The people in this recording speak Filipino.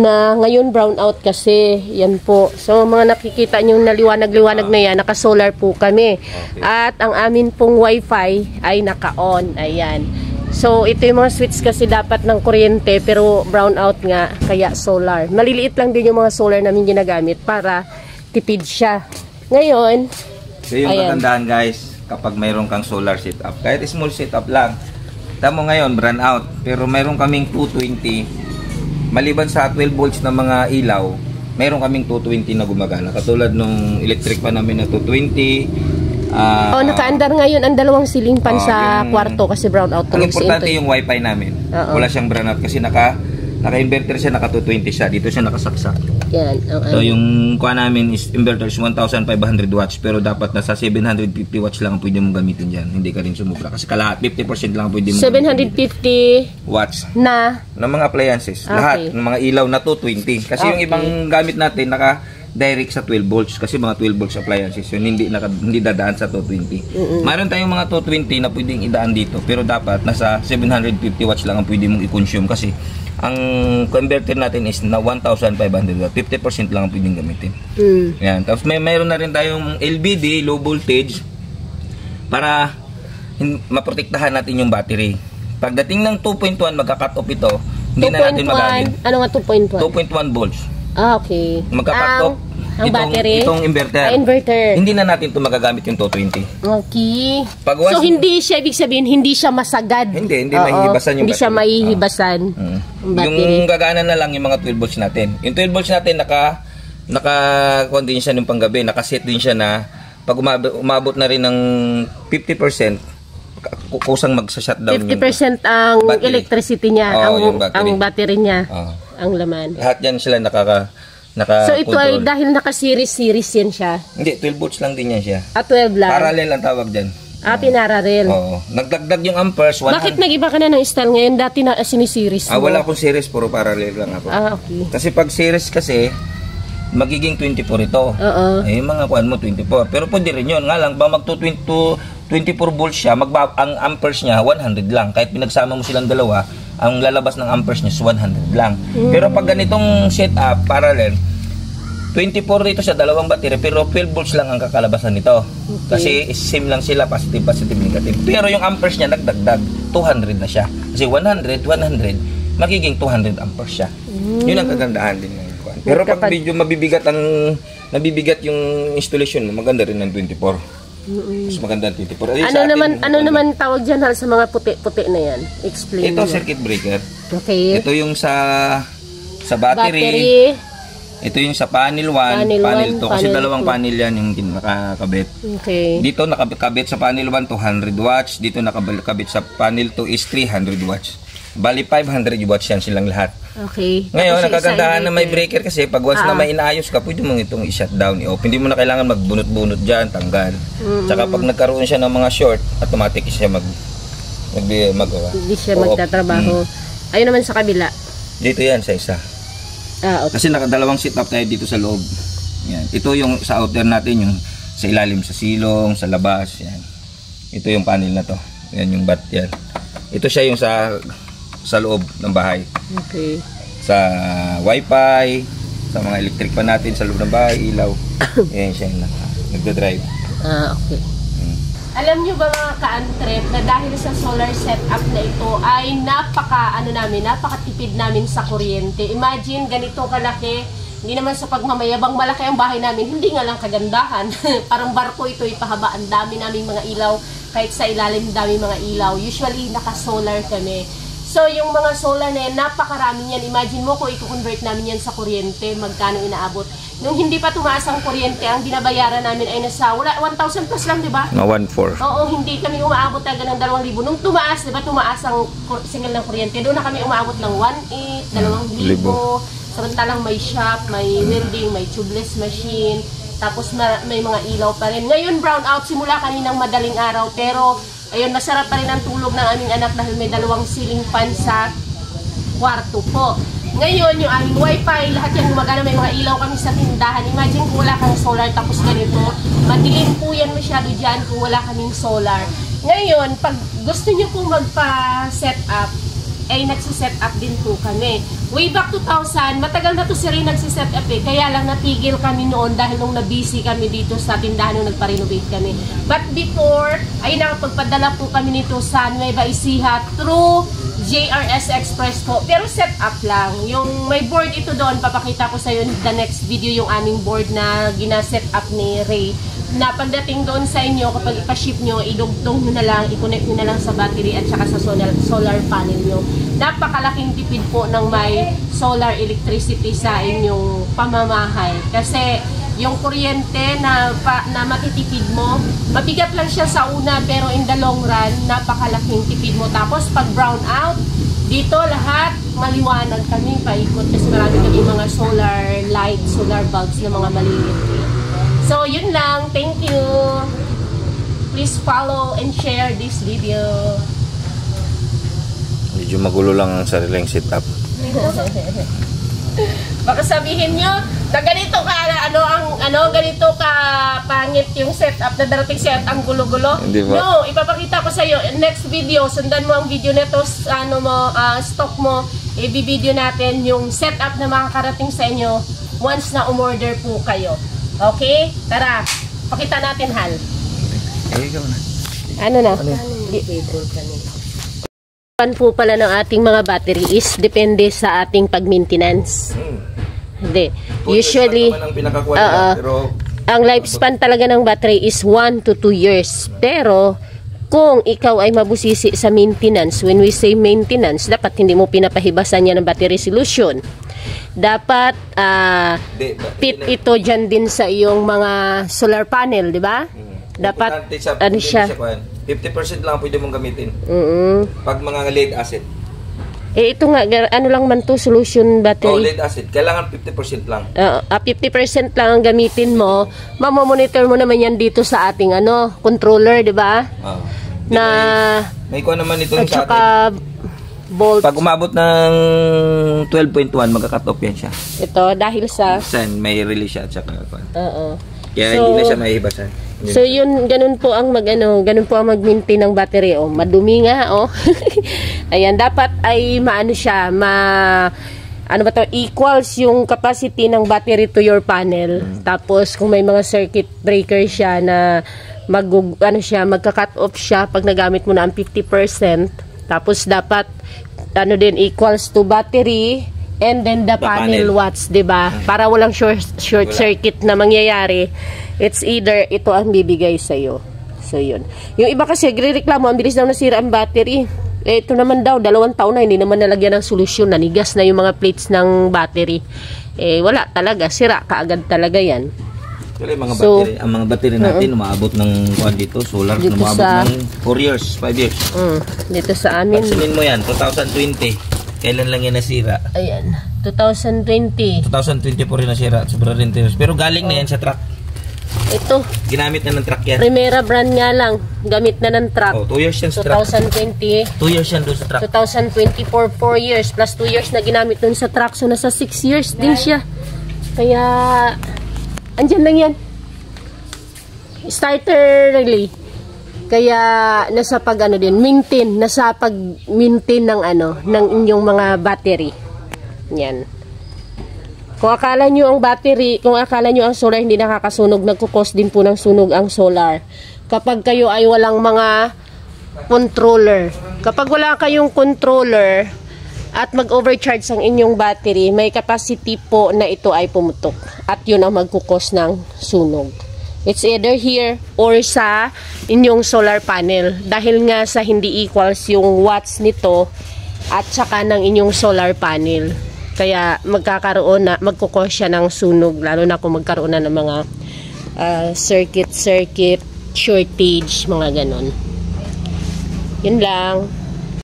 na ngayon brown out kasi. Yan po. So mga nakikita nyo na liwanag-liwanag na yan, naka-solar po kami. Okay. At ang amin pong wifi ay naka-on. Ayan. So ito yung mga switch kasi dapat ng kuryente pero brown out nga kaya solar. Maliliit lang din yung mga solar namin ginagamit para tipid siya. Ngayon, so yung kagandahan guys, kapag mayroon kang solar setup, kahit small setup lang, tamo ngayon brown out, pero mayroon kaming 220. Maliban sa 12 volts na mga ilaw, mayroon kaming 220 na gumagana. Katulad nung electric pa namin na 220. Nakaandar ngayon ang dalawang ceiling fan sa kwarto kasi brown out. Ang importante yung wifi namin. Wala siyang brown out kasi naka-inverter siya, naka-220 siya. Dito siya nakasaksak. Yan. So yung kuha namin is inverter is 1,500 watts pero dapat nasa 750 watts lang ang pwede mong gamitin dyan. Hindi ka rin sumubra kasi kalahat 50% lang ang pwede mong 750 watts na ng mga appliances. Okay. Lahat ng mga ilaw na 220. Kasi yung ibang gamit natin naka-direct sa 12 volts kasi mga 12 volts appliances yun hindi dadaan sa 220. Mayroon tayong mga 220 na pwedeng idaan dito pero dapat nasa 750 watts lang ang pwede mong i-consume kasi ang converter natin is na 1,500 watt. 50% lang ang pwedeng gamitin. Yan. Tapos mayroon na rin tayong LBD, low voltage, para maprotektahan natin yung battery. Pagdating ng 2.1, magka-cut off ito. Hindi na natin magamit. Ano nga 2.1? 2.1 volts. Okay. Magka-cut off ang battery? Itong inverter. Inverter. Hindi na natin ito magagamit yung 220. Okay. So, hindi siya, ibig sabihin, hindi siya masagad. Hindi mahihibasan yung hindi battery. Hindi siya mahihibasan. Yung gagana na lang yung mga 12 volts natin. Yung 12 volts natin, naka-con din siya ng panggabi. Nakaset din siya na pag umabot na rin ng 50%, kusang magsa-shutdown 50% ang battery. Electricity niya, ang battery niya, ang laman. Lahat yan sila so ito ay dahil naka-series yan siya? Hindi, 12 volts lang din yan siya. 12 lang? Parallel ang tawag dyan. Pinararel. Oo. Nagdagdag yung amperes. Bakit nag-iba ka na ng style ngayon? Dati na sini-series mo. Wala akong series, puro parallel lang ako. Okay. Kasi pag series kasi, magiging 24 ito. Yung mga kuan mo 24. Pero pwede rin yun. Nga lang, ba mag 24 volts siya, ang amperes niya 100 lang. Kahit pinagsama mo silang dalawa, ang lalabas ng amperes niya is 100 lang. Pero pag ganitong setup, parallel, 24 dito sa dalawang battery, pero 12 volts lang ang kakalabasan nito. Kasi same lang sila, positive, negative. Pero yung amperes niya nagdagdag, 200 na siya. Kasi 100, magiging 200 amperes siya. Yun ang kagandahan din ng kuan. Pero pag medyo nabibigat yung installation mo, maganda rin ng 24. Mas maganda ang 24. Ano naman tawag dyan sa mga puti-puti na yan? Explain ito, circuit breaker. Okay. Ito yung sa battery. Ito yung sa panel 1, panel 2. Kasi dalawang panel yan yung nakakabit. Okay. Dito nakakabit sa panel 1, 200 watts. Dito nakakabit sa panel 2 is 300 watts. Bali 500 watts yan silang lahat. Okay. Ngayon, nakagandahan na may breaker kasi pag once na may inaayos ka, pwede mong itong i-shutdown, i-off. Hindi mo na kailangan magbunot-bunot dyan, tanggal. Tsaka pag nagkaroon siya ng mga short, automatic siya hindi siya magtatrabaho. Ayun naman sa kabila. Dito yan sa isa. Okay. Kasi nakadalawang setup tayo dito sa loob. Yan. Ito yung sa outer natin, yung sa ilalim sa silong, sa labas. Yan. Ito yung panel na to. Yan yung bat yan. Ito siya yung sa loob ng bahay. Okay. Sa wifi, sa mga electric pa natin sa loob ng bahay, ilaw. Yan siya yung nagda-drive. Okay. Alam nyo ba mga ka-antrep na dahil sa solar setup na ito ay napakatipid namin sa kuryente. Imagine ganito kalaki, hindi naman sa pagmamayabang malaki ang bahay namin, hindi nga lang kagandahan. Parang barko ito ipahaba, ang dami naming mga ilaw, kahit sa ilalim dami mga ilaw. Usually naka-solar kami. So yung mga solar na yan, napakarami yan. Imagine mo kung i-convert namin yan sa kuryente, magkano inaabot. Nung hindi pa tumaas ang kuryente, ang binabayaran namin ay nasa 1,000 plus lang, di ba? No, 1,400. Oo, hindi kami umaabot agad ng 2,000. Nung tumaas, di ba, tumaas ang single ng kuryente, doon na kami umaabot ng 1,800, 2,000. Samantalang may shop, may welding, may tubeless machine, tapos may mga ilaw pa rin. Ngayon, brown out simula kaninang madaling araw, pero ayun, masarap pa rin ang tulog ng aming anak dahil may dalawang ceiling fan sa kwarto po. Ngayon, yung aming wifi, lahat yan gumagana, may mga ilaw kami sa tindahan. Imagine kung wala kang solar tapos ganito, madilim po yan masyado dyan kung wala kaming solar. Ngayon, pag gusto nyo pong magpa-set up, ay nagsiset up din po kami. Way back 2000, matagal na to si Ray nagsiset up eh. Kaya lang natigil kami noon dahil nung nabusy kami dito sa tindahan nung nagpa-renovate kami. But before, ay nakapagpadala po kami nito sa Nueva Ecija through JRS Express po. Pero set up lang. Yung may board ito doon, papakita ko sa iyo the next video yung aming board na gina-set up ni Ray. Na pagdating doon sa inyo, kapag ipaship nyo, idugtong nyo na lang, i-connect nyo na lang sa battery at saka sa solar panel nyo. Napakalaking tipid po ng may solar electricity sa inyong pamamahay. Kasi yung kuryente na matitipid mo, mabigat lang siya sa una, pero in the long run, napakalaking tipid mo. Tapos pag brown out, dito lahat maliwanag kami paikot kasi marami kami mga solar light, solar bulbs na mga maliit. So, yun lang. Thank you. Please follow and share this video. Medyo magulo lang ang sariling setup. Baka sabihin nyo, na ganito ka, ganito ka pangit yung setup na darating set ang gulo-gulo. No, ipapakita ko sa iyo next video. Sundan mo ang video nito, stock mo, i-video natin yung setup na makakarating sa inyo once na umorder po kayo. Okay? Tara, pakita natin, Hal. Ikaw na. Ano na? Pan po pala ng ating mga battery is depende sa ating pag-maintenance. Hindi. Usually, ang lifespan talaga ng battery is 1 to 2 years. Pero, kung ikaw ay mabusisi sa maintenance, when we say maintenance, dapat hindi mo pinapahibasan yan ng battery solution. Dapat fit ito dyan din sa iyong mga solar panel, di ba? Dapat ano siya, 50% lang pwede mong gamitin pag mga lead acid. Ito nga, ano lang man to, solution battery. Lead acid, kailangan 50% lang. 50% lang ang gamitin mo. Mamamonitor mo naman yan dito sa ating controller, di ba? May kuha naman ito sa atin. Volt. Pag umabot ng 12.1, magka-cut off yan siya. Ito, dahil sa... may release siya at saka... Kaya so, hindi na siya mahihibasan. So, yun, ganun po ang mag-maintain ng battery. Madumi nga, Ayan, dapat ay equals yung capacity ng battery to your panel. Tapos, kung may mga circuit breaker siya na magka-cut off siya pag nagamit mo na ang 50%. Tapos dapat equals to battery and then the panel watts, 'di ba? Para walang short circuit na mangyayari. It's either ito ang bibigay sa iyo. So yun. Yung iba kasi nagrereklamo, ang bilis daw nasira ang battery. Ito naman daw 2 taon na hindi naman nalagyan ng solusyon, nanigas na yung mga plates ng battery. Wala talaga, sira kaagad talaga 'yan. Actually, ang mga battery natin umaabot ng dito, solar, dito umaabot ng 4 years, 5 years. Dito sa amin. Pansinin mo yan, 2020. Kailan lang yan nasira? Ayan, 2020. 2024 rin nasira, sobrang rin. Pero galing na yan sa truck. Ito. Ginamit na ng truck yan. Primera brand nga lang, gamit na ng truck. 2 years yan sa truck. 2020. 2 years yan doon sa truck. 2024, 4 years, plus 2 years na ginamit doon sa truck. So, nasa 6 years din siya. Kaya... andyan lang yan. Starter relay. Kaya nasa pag-maintain ng inyong mga battery. Yan. Kung akala nyo ang solar hindi nakakasunog, nagkukos din po ng sunog ang solar. Kapag kayo ay walang mga controller. Kapag wala kayong controller at mag-overcharge ang inyong battery, may capacity po na ito ay pumutok. At yun ang magkukos ng sunog. It's either here or sa inyong solar panel. Dahil nga sa hindi equals yung watts nito at saka ng inyong solar panel. Kaya magkukos siya ng sunog. Lalo na kung magkaroon na ng mga circuit, shortage, mga ganon. Yun lang.